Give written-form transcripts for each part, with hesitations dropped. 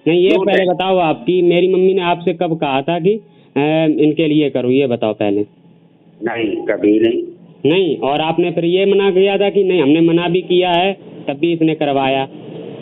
नहीं, ये पहले बताओ आपकी मेरी मम्मी ने आपसे कब कहा था कि इनके लिए करो, ये बताओ पहले। नहीं, कभी नहीं। नहीं, और आपने फिर ये मना किया था कि नहीं, हमने मना भी किया है तब भी इसने करवाया।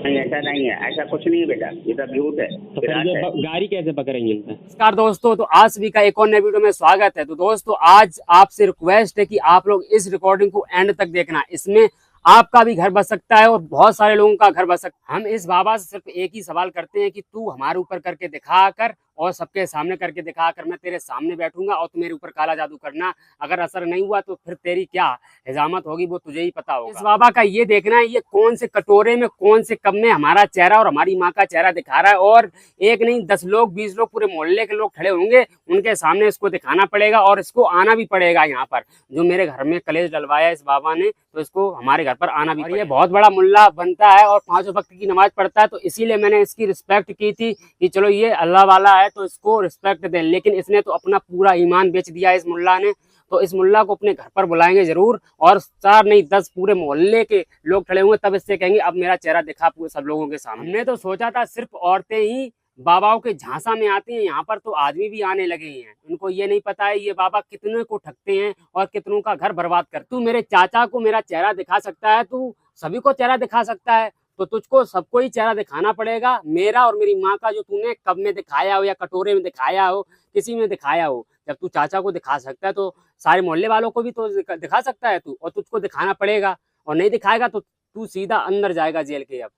नहीं, ऐसा नहीं है, ऐसा कुछ नहीं है बेटा, ये सब झूठ है। तो फिर ये गाड़ी कैसे पकड़ेंगे इन पर? नमस्कार दोस्तों, तो आज सभी का एक और नए वीडियो में स्वागत है। तो दोस्तों आज आपसे रिक्वेस्ट है कि आप लोग इस रिकॉर्डिंग को एंड तक देखना। इसमें आपका भी घर बच सकता है और बहुत सारे लोगों का घर बच सकता है। हम इस बाबा से सिर्फ एक ही सवाल करते हैं कि तू हमारे ऊपर करके दिखा कर और सबके सामने करके दिखा कर, मैं तेरे सामने बैठूंगा और तू मेरे ऊपर काला जादू करना। अगर असर नहीं हुआ तो फिर तेरी क्या हिजामत होगी वो तुझे ही पता होगा। इस बाबा का ये देखना है ये कौन से कटोरे में कौन से कप में हमारा चेहरा और हमारी माँ का चेहरा दिखा रहा है। और एक नहीं 10 लोग 20 लोग पूरे मोहल्ले के लोग खड़े होंगे, उनके सामने इसको दिखाना पड़ेगा और इसको आना भी पड़ेगा। यहाँ पर जो मेरे घर में कलेश डलवाया इस बाबा ने, तो इसको हमारे घर पर आना भी। ये बहुत बड़ा मुल्ला बनता है और 5 वक्त की नमाज पढ़ता है, तो इसीलिए मैंने इसकी रिस्पेक्ट की थी कि चलो ये अल्लाह वाला है तो इसको रिस्पेक्ट दें। लेकिन इसने तो अपना पूरा ईमान बेच दिया इस मुल्ला ने। तो इस मुल्ला को अपने घर पर बुलाएंगे जरूर, और 4 नहीं 10 पूरे मोहल्ले के लोग खड़े हुए, तब इससे कहेंगे अब मेरा चेहरा दिखा पूरे सब लोगों के सामने। हमने तो सोचा था सिर्फ औरतें ही बाबाओं के झांसा में आती हैं, यहाँ पर तो आदमी भी आने लगे हैं। उनको ये नहीं पता है ये बाबा कितने को ठगते हैं और कितनों का घर बर्बाद कर। तू मेरे चाचा को मेरा चेहरा दिखा सकता है, तू सभी को चेहरा दिखा सकता है, तो तुझको सबको ही चेहरा दिखाना पड़ेगा। मेरा और मेरी माँ का जो तूने कब में दिखाया हो या कटोरे में दिखाया हो, किसी में दिखाया हो, जब तू चाचा को दिखा सकता है तो सारे मोहल्ले वालों को भी तो दिखा सकता है तू, और तुझको दिखाना पड़ेगा। और नहीं दिखाएगा तो तू सीधा अंदर जाएगा जेल के। अब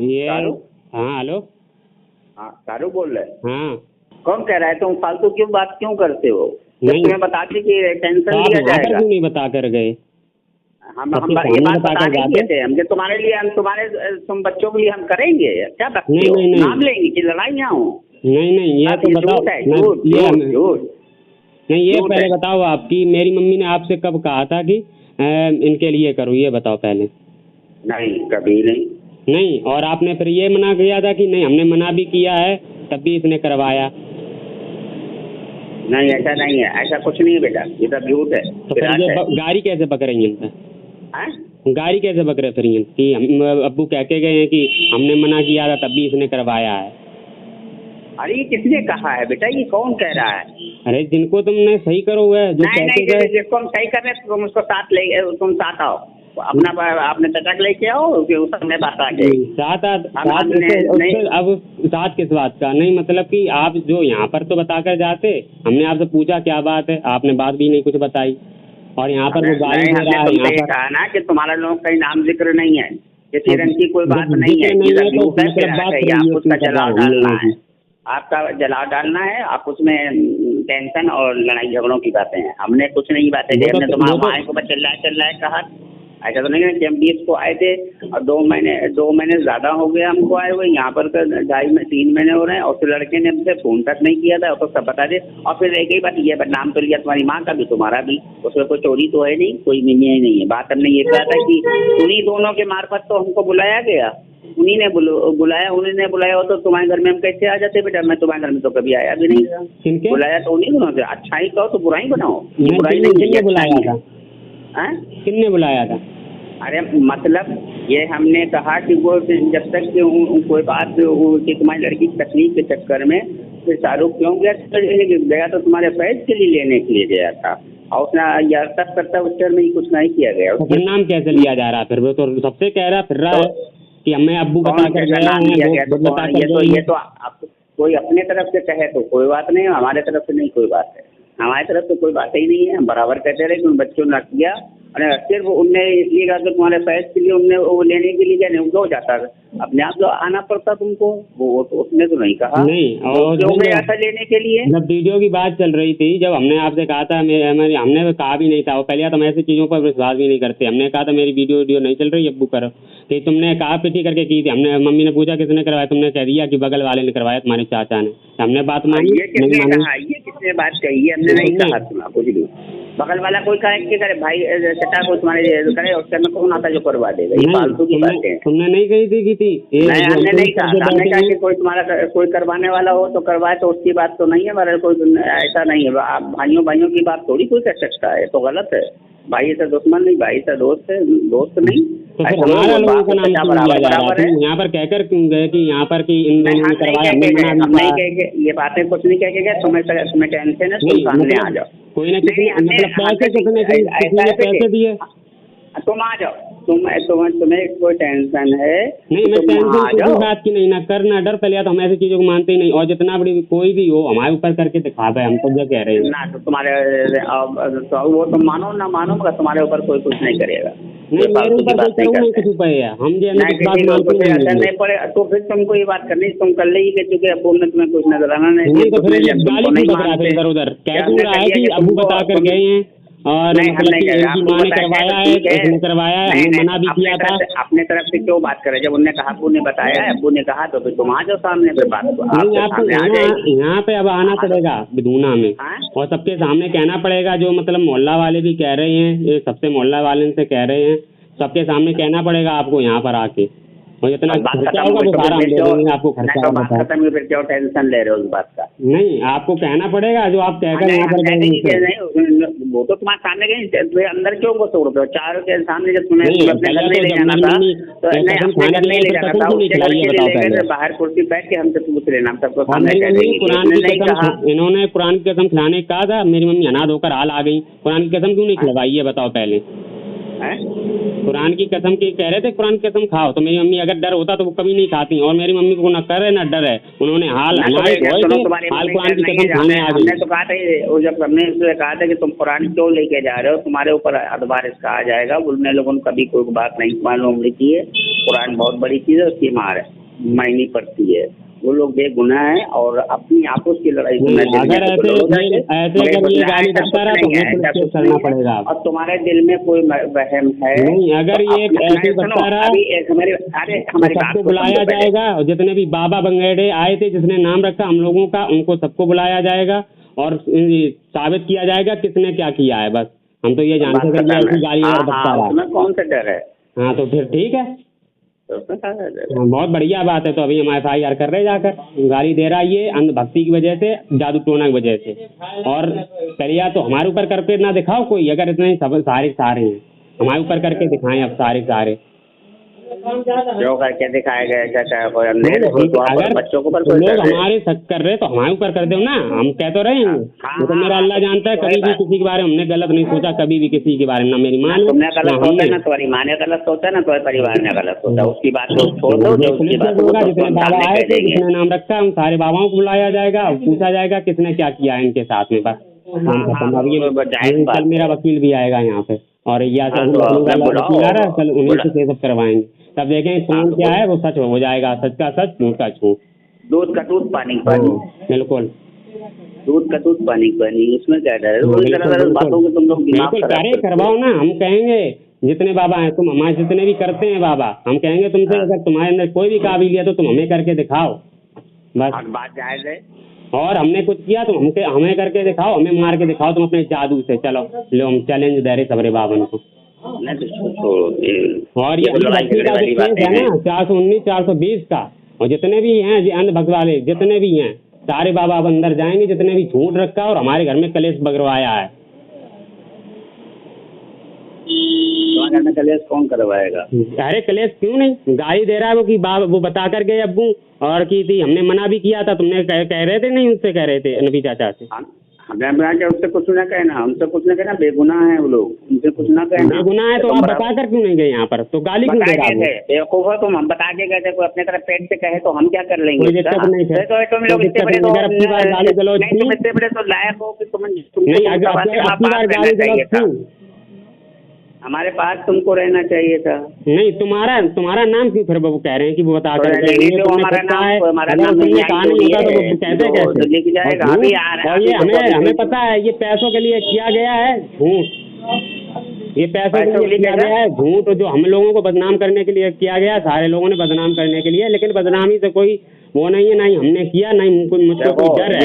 ये हाँ हेलो, हाँ सारू बोल रहे। हाँ कौन कह रहा है? तुम फालतू क्यों बात क्यों करते हो? तुम्हें बताते कि टेंशन लिया जाएगा। क्यों नहीं बता कर गए? हम ये बात बता नहीं थे हम, तुम्हारे लिए हम तुम बच्चों के लिए हम करेंगे क्या? नाम लेंगे कि लड़ाइयाँ हो? नहीं, ये तो बताओ। नहीं, ये पहले बताओ आपकी मेरी मम्मी ने आपसे कब कहा था कि इनके लिए करो, ये बताओ पहले। नहीं, कभी नहीं। नहीं, और आपने फिर ये मना किया था कि नहीं, हमने मना भी किया है तब भी इसने करवाया। नहीं, ऐसा नहीं है, ऐसा कुछ नहीं है बेटा, ये सब झूठ है। तो फिर ये गाड़ी कैसे पकड़ेंगे इन पर? गाड़ी कैसे पकड़े फिर कि हम अब्बू कह के गए हैं कि हमने मना किया था तब भी इसने करवाया है? अरे ये किसने कहा है बेटा? ये कौन कह रहा है? अरे जिनको तुमने सही करो हुआ है, जिसको हम सही कर रहे हैं तुम उसको साथ ले, तुम साथ आओ, अपना आपने चटक लेके आओ कि उसने बात आ गई साथ। अब साथ किस बात का? नहीं मतलब कि आप जो यहाँ पर तो बता कर जाते, हमने आपसे पूछा क्या बात है, आपने बात भी नहीं कुछ बताई, और यहाँ पर वो गाड़ी दे रहा है। यहाँ पर कहा ना कि तुम्हारा लोगों का नाम जिक्र नहीं है, किसी रंग की कोई बात नहीं है, उसका जलाव डालना है, आपका जलाव डालना है, आप उसमें टेंशन और लड़ाई झगड़ों की बातें हैं। हमने कुछ नहीं बातें की, हमने तुम्हारे माँ को चल रहा है कहा। ऐसा तो नहीं है कि हम 20 को आए थे और 2 महीने ज़्यादा हो गए हमको आए हुए, यहाँ पर 3 महीने हो रहे हैं, और फिर लड़के ने हमसे फ़ोन तक नहीं किया था, तो सब बता दे। और फिर एक ही बात ये नाम तो लिया तुम्हारी माँ का भी तुम्हारा भी, उसमें कोई चोरी तो है नहीं, कोई मिनिया ही नहीं है। बात हमने ये कहा था कि उन्हीं दोनों के मार्फत तो हमको बुलाया गया, उन्हीं ने बुलाया हो तो तुम्हारे घर में हम कैसे आ जाते बेटा? मैं तुम्हारे घर में तो कभी आया भी नहीं था। बुलाया तो उन्हीं दोनों से, अच्छाई कहो तो बुराई बनाओ, बुराई नहीं बुलाया था। किसने बुलाया था? अरे मतलब ये हमने कहा कि वो जब तक कोई बात कि तुम्हारी लड़की की तकलीफ के चक्कर में फिर शाहरुख क्यों गया तो तुम्हारे फैज के लिए लेने के लिए गया था, और उसने तब करता उसके में कुछ नहीं किया गया। तो फिर नाम कैसे लिया जा रहा है? फिर वो तो सबसे कह रहा है कि हमें अब्बू बता कर गया है। ये तो आप कोई अपने तरफ से कहे तो कोई बात नहीं, हमारे तरफ से नहीं कोई बात है, हमारी तरफ से कोई बात ही नहीं है। हम बराबर कहते रहे कि उन बच्चों ने रख दिया, और सिर्फ उनने इसलिए कहा कि तुम्हारे फैज के लिए उनने वो लेने के लिए क्या नहीं हो जाता, अपने आप जो आना पड़ता तुमको, वो तो उसने तो नहीं कहा नहीं। और क्यों गया था लेने के लिए? जब वीडियो की बात चल रही थी, जब हमने आपसे कहा था, हमने कहा भी नहीं था, वो पहले हम ऐसी चीज़ों पर विश्वास भी नहीं करते। हमने कहा था मेरी वीडियो नहीं चल रही अब्बू करो, तो तुमने कहा पिटी करके की थी। हमने मम्मी ने पूछा किसने करवाया, तुमने कह दिया कि बगल वाले ने करवाया, तुम्हारे चाचा ने। हमने बात मानी, ये किसने बात कही? हमने नहीं कहा, सुना कुछ भी। बगल वाला कोई करे भाई चटा को तुम्हारे करे, उसके में कौन आता जो करवा देगा? ये फालतू की बातें तुमने नहीं कही थी कि थी। हमने नहीं कहा, हमने कहा कि कोई तुम्हारा कोई करवाने वाला हो तो करवाए, तो उसकी बात तो नहीं है। हमारा कोई ऐसा नहीं है, आप भाइयों की बात थोड़ी कोई कर सकता है, तो गलत है। भाई से दुश्मन नहीं, भाई से दोस्त है, दोस्त नहीं। तो फिर हमारा लोगों का नाम क्यों लिया जा रहा है? यहाँ पर कहकर क्यों गए कि यहाँ पर कि इन लोगों ने करवाया, हमने मना भी किया? ये बातें कुछ नहीं कह के गए। तुम्हें टेंशन है, तुम सामने आ जाओ। कोई ना किसी मतलब पैसे पैसे दिए, तुम आ जाओ। तुम्हें कोई टेंशन है नहीं? मैं टेंशन किसी बात की नहीं, ना कर ना डर। पहले तो हम ऐसी चीजों को मानते ही नहीं, और जितना बड़ी कोई भी हो हमारे ऊपर करके दिखा पाए, हम तो जो कह रहे हैं ना। तो तुम्हारे वो तुम मानो ना मानो, मगर तुम्हारे ऊपर कोई कुछ नहीं करेगा। नहीं, मेरे ऊपर नहीं कुछ ऊपर है, हम जो नहीं पड़े तो फिर तुमको ये बात करनी, तुम कर ली कि चूंकि अबू ने तुम्हें कुछ नजर आना नहीं। तो फिर गाली क्यों बता इधर उधर कह क्यों रहा है कि अबू बता कर गए हैं और मतलब कि इनकी माँ ने करवाया है, इसने करवाया है, हमने मना भी किया था। अपने तरफ से क्यों बात करे? जब उन्होंने कहा, अबू ने बताया, अबू ने कहा, तो फिर तुम आ जाओ सामने फिर बात। आपको यहाँ पे अब आना पड़ेगा बिधूना में, और सबके सामने कहना पड़ेगा। जो मतलब मोहल्ला वाले भी कह रहे हैं, ये सबसे मोहल्ला वाले से कह रहे हैं, सबके सामने कहना पड़ेगा आपको यहाँ पर आके। और जितना खर्चा होगा वो सारा हम दे देंगे आपको। खर्चा खत्म हुई, फिर क्यों टेंशन ले रहे हो उस बात का? नहीं, आपको कहना पड़ेगा जो आप कहकर यहाँ पर वो तो तुम्हारे सामने गए, अंदर क्यों को तोड़ दो? चारों के सामने जब तुम्हें अपने घर नहीं ले जाना था, तो नहीं अपने घर नहीं ले जाना था, बाहर कुर्सी बैठ के हमसे पूछ लेना, हम सबको सामने कह देंगे। इन्होंने कुरान की कसम खिलाने कहा था, मेरी मम्मी अनाथ होकर हाल आ गई। कुरान की कसम क्यों नहीं खिलवाई, ये बताओ पहले। कुरान की कसम की कह रहे थे कुरान की कसम खाओ, तो मेरी मम्मी अगर डर होता तो वो कभी नहीं खाती। और मेरी मम्मी को ना कर है ना डर है, उन्होंने हाल कुरान की कसम खाने आ गई। हमने तो कहा था, जब हमने उससे कहा था कि तुम कुरान क्यों लेके जा रहे हो, तुम्हारे ऊपर अदबार इसका आ जाएगा। उन लोगों ने कभी कोई बात नहीं मालूम की है। कुरान बहुत बड़ी चीज है, उसकी मार मायनी पड़ती है। वो लोग बेगुनाह है और अपनी आपस की लड़ाई पड़ेगा। और तुम्हारे दिल में कोई वहम है नहीं, अगर ये हमारे सबको बुलाया जाएगा। और जितने भी बाबा बंगेड़े आए थे, जिसने नाम रखा हम लोगों का, उनको सबको बुलाया जाएगा और साबित किया जाएगा किसने क्या किया है। बस हम तो ये जानते हैं कि ऐसी गाली और कौन सा डर है। हाँ, तो फिर ठीक है, बहुत बढ़िया बात है। तो अभी हम FIR कर रहे जाकर, गाली दे रहा है ये अंधभक्ति की वजह से, जादू टोना की वजह से। और करिया तो हमारे ऊपर करके ना दिखाओ कोई, अगर इतने सब सारे हैं हमारे ऊपर करके दिखाएं अब सारे जो करके दिखाए गए। अगर बच्चों को लोग हमारे शक कर रहे तो हमारे ऊपर कर दो ना, हम कह तो रहे हैं। तो मेरा अल्लाह जानता है, कभी भी किसी के बारे में हमने गलत नहीं सोचा, कभी भी किसी के बारे में। ना मेरी माँ ने तुम्हारी माँ ने गलत सोचा, ना तुम्हारे परिवार ने गलत सोचा। उसकी बात तो छोड़ दो। जितने बाबा आए थे, जिसने नाम रखा है, उन सारे बाबाओं को बुलाया जाएगा, पूछा जाएगा किसने क्या किया है इनके साथ में। बस कल मेरा वकील भी आएगा यहाँ पे, और या वकील आ रहा है, कल उन्हीं से सब करवाएंगे। तब देखें कौन क्या है, वो सच हो जाएगा। सच का सच, झूठ का झूठ। दूध का दूध, पानी का पानी। बिल्कुल, दूध का दूध, पानी का पानी। उसमें क्या डर है? बातों को तुम लोग कार्य करवाओ ना। हम कहेंगे जितने बाबा हैं, तुम हमारे जितने भी करते हैं बाबा, हम कहेंगे तुमसे, अगर तुम्हारे अंदर कोई भी काबिलियत हो तुम हमें करके दिखाओ। बस बात जायज है। और हमने कुछ किया तो हमें करके दिखाओ, हमें मार के दिखाओ तुम अपने जादू से। चलो लो, हम चैलेंज दे रहे सबरे बाबन को। और ये अंधभक्ति का जो केस है ना 419 420 का, और जितने भी हैं अंधभक्त वाले जितने भी हैं, सारे बाबा अब अंदर जाएंगे, जितने भी झूठ रखा और हमारे घर में कलेश बगरवाया है। कलेश कौन करवाएगा? अरे कलेश क्यों नहीं, गाली दे रहा है वो कि वो बता कर गए अब्बू, और की थी हमने मना भी किया था। तुमने कह रहे थे नहीं, उससे कह रहे थे नबी चाचा से। हमने उससे कुछ ना कहना, हमसे कुछ ना कहना। बेगुनाह है वो लोग, उनसे कुछ ना कहना। बेगुनाह है तो आप बता कर क्यों नहीं गए यहाँ पर? तो गाली क्यों दे रहा है? बेवकूफ हो तुम, हम बता के गए थे। कोई अपने तरफ पेट से कहे तो हम क्या कर लेंगे? कोई दिक्कत नहीं है। तुम लोग इतने बड़े तो लायक हो कि तुम हमारे पास तुमको रहना चाहिए था। नहीं, तुम्हारा नाम क्यों फिर वो कह रहे हैं कि वो बता कर हमारा नाम नहीं होता तो वो कहते कैसे लेके जाएगा? और ये हमें पता है ये पैसों के लिए किया गया है झूठ। ये पैसों के लिए किया गया है झूठ, जो हम लोगों को बदनाम करने के लिए किया गया। सारे लोगों ने बदनाम करने के लिए, लेकिन बदनामी से कोई वो नहीं है, नहीं हमने किया, नहीं मुझको कोई डर है।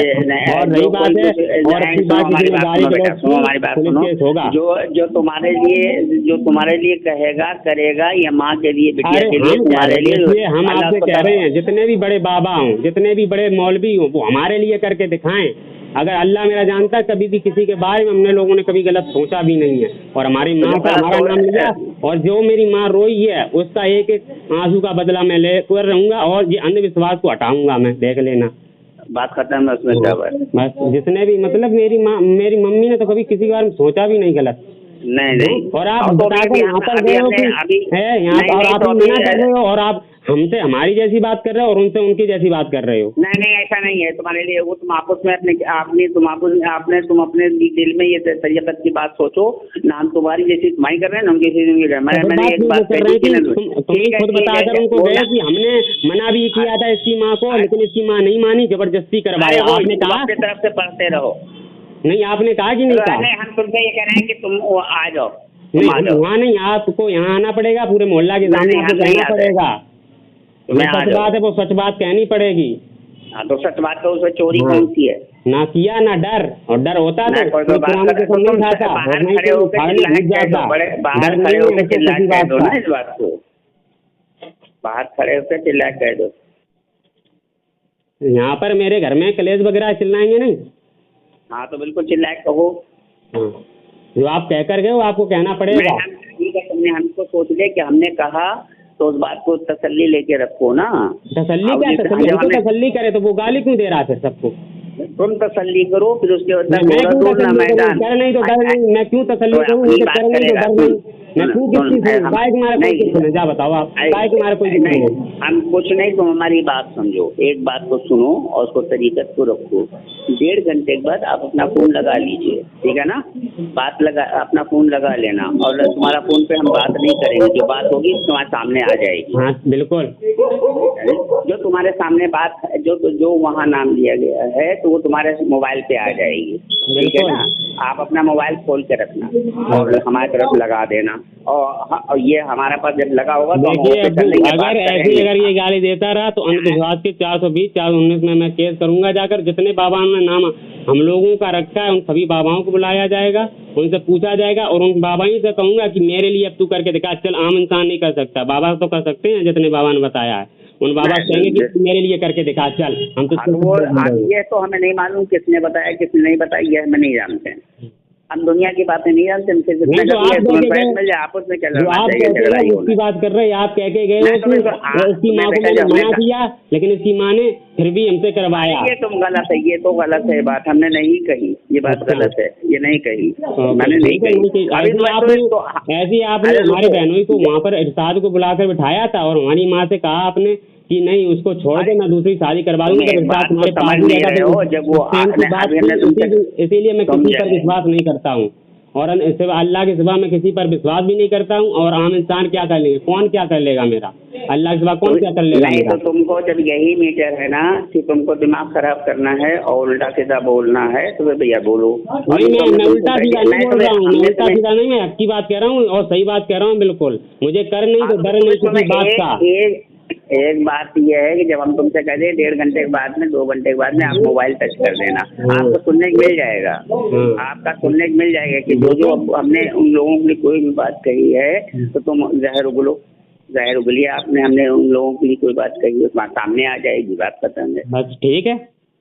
और रही बात है, और अच्छी बात होगा जो तुम्हारे लिए कहेगा करेगा, या माँ के लिए, बिटिया के लिए, तुम्हारे लिए। हम आपसे कह रहे हैं जितने भी बड़े बाबा हों, जितने भी बड़े मौलवी हों, वो हमारे लिए करके दिखाएं अगर अल्लाह मेरा जानता है, कभी भी किसी के बारे में हमने लोगों ने कभी गलत सोचा भी नहीं है। और हमारी माँ का हमारा नाम लिया, और जो मेरी माँ रोई है उसका एक एक आंसू का बदला मैं लेकर रहूंगा, और ये अंधविश्वास को हटाऊंगा मैं, देख लेना। बात खत्म है, उसमें क्या बात? बस जिसने भी मतलब मेरी मम्मी ने तो कभी किसी के बारे में सोचा भी नहीं गलत। नहीं। और आप बताकर यहाँ पर गए हो कि है यहाँ, और आप मना कर रहे हो, और आप हमसे हमारी जैसी बात कर रहे हो और उनसे उनकी जैसी बात कर रहे हो। नहीं, ऐसा नहीं है तुम्हारे लिए। वो तुम आपस में तुम अपने डिटेल में ये तरीक़त की बात सोचो ना। हम तुम्हारी जैसी तुम्हारी कर रहे हैं ना, उनकी जैसी कर रहे हैं। मैंने एक बात कही थी ना, तुम खुद बताकर उनको गए कि हमने मना भी किया था इसकी माँ को, लेकिन इसकी माँ नहीं मानी, जबरदस्ती करवाया। आपने कहा अपनी तरफ से पढ़ते रहो। नहीं, आपने कहा कि नहीं कहा? हम तुमसे ये कह रहे हैं कि तुम आ जाओ। वहाँ नहीं, आपको यहाँ आना पड़ेगा, पूरे मोहल्ला के सामने आपको कहना पड़ेगा। सच बात है, वो सच बात कहनी पड़ेगी। हाँ, तो सच बात तो उसमें चोरी कौन सी है? ना किया ना डर, और डर होता तो बाहर खड़े होकर चिल्ला दो ना इस बात को। बाहर खड़े होकर चिल्ला कह दो। यहाँ पर मेरे घर में कलेश वगैरह चिल्लाएंगे नहीं? हाँ, तो बिल्कुल चिल्लाए कहो। जो आप कह कर गए वो आपको कहना पड़ेगा। ठीक है, तुमने हमको सोच लिया कि हमने कहा, तो उस बात को तसल्ली लेके रखो ना। तसल्ली क्या? तसल्ली करे तो वो गाली क्यों दे रहा है सबको? तुम तसल्ली करो, फिर उसके बाद मैं क्यों नहीं तो डर नहीं, मैं क्यों तसल्ली करूँ? मैं क्यों किसी से गाय तुम्हारे कोई सुने? जा बताओ आप, गाय तुम्हारे कोई नहीं। हम कुछ नहीं, तुम हमारी बात समझो, एक बात को सुनो और उसको तरीक़त को रखो। 1.5 घंटे के बाद आप अपना फ़ोन लगा लीजिए, ठीक है ना? अपना फ़ोन लगा लेना, और तुम्हारा फ़ोन पे हम बात नहीं करेंगे। जो बात होगी तुम्हारे सामने आ जाएगी। हाँ बिल्कुल, जो तुम्हारे सामने बात जो वहाँ नाम लिया गया है, तो वो तुम्हारे मोबाइल पे आ जाएगी, ठीक है ना? आप अपना मोबाइल खोल के रखना और हमारी तरफ लगा देना, और ये हमारे पास जब लगा होगा तो अगर ये गाली देता रहा तो अंधविश्वास के 420 419 में मैं केस करूंगा जाकर। जितने बाबा ने नाम हम लोगों का रखा है उन सभी बाबाओं को बुलाया जाएगा, उनसे पूछा जाएगा, और उन बाबा ही से कहूंगा कि मेरे लिए अब तू करके दिखा। चल, आम इंसान नहीं कर सकता, बाबा तो कर सकते हैं जितने बाबा ने बताया है। उन बाबा कहेंगे कि मेरे लिए करके दिखा, चल हम तो। ये तो हमें नहीं मालूम किसने बताया किसने नहीं बताया, ये हमें नहीं जानते हैं। हम दुनिया की बातें नहीं जानते। आपस में उसकी बात कर रहे हैं, आप कह के गए उसकी माँ को मैंने मना किया, लेकिन इसकी माँ ने फिर भी हमसे करवाया। ये तुम गलत है, ये तो गलत है बात, हमने नहीं कही ये बात गलत है, ये नहीं कही, मैंने नहीं कही। ऐसे आपने हमारे बहनोई को वहाँ पर इरशाद को बुलाकर बिठाया था, और हमारी माँ से कहा आपने कि नहीं उसको छोड़ दे, मैं दूसरी शादी करवा दूंगा। इसीलिए मैं किसी पर विश्वास नहीं करता हूँ, और अल्लाह के सिवा मैं किसी पर विश्वास भी नहीं करता हूँ। और आम इंसान क्या कर लेगा? कौन क्या कर लेगा मेरा? अल्लाह के सिवा कौन क्या कर लेगा मेरा? तो तुमको जब यही मीटर है ना कि तुमको दिमाग खराब करना है और उल्टा सीधा बोलना है, तो भैया बोलो। नहीं, मैं उल्टा सीधा नहीं बोल रहा हूँ, मैं उल्टा सीधा नहीं, मैं हक की बात कह रहा हूँ और सही बात कह रहा हूँ बिल्कुल। मुझे कर नहीं तो डर नहीं किसी बात का। एक बात यह है कि जब हम तुमसे कह दें 1.5 घंटे के बाद में 2 घंटे के बाद में आप मोबाइल टच कर देना, आपको सुनने को मिल जाएगा, आपका सुनने को मिल जाएगा कि जो हमने उन लोगों के लिए कोई भी बात कही है तो तुम ज़ाहिर उगलिए। हमने उन लोगों के लिए कोई बात कही है, सामने आ जाएगी, बात खत्म है। बस ठीक है।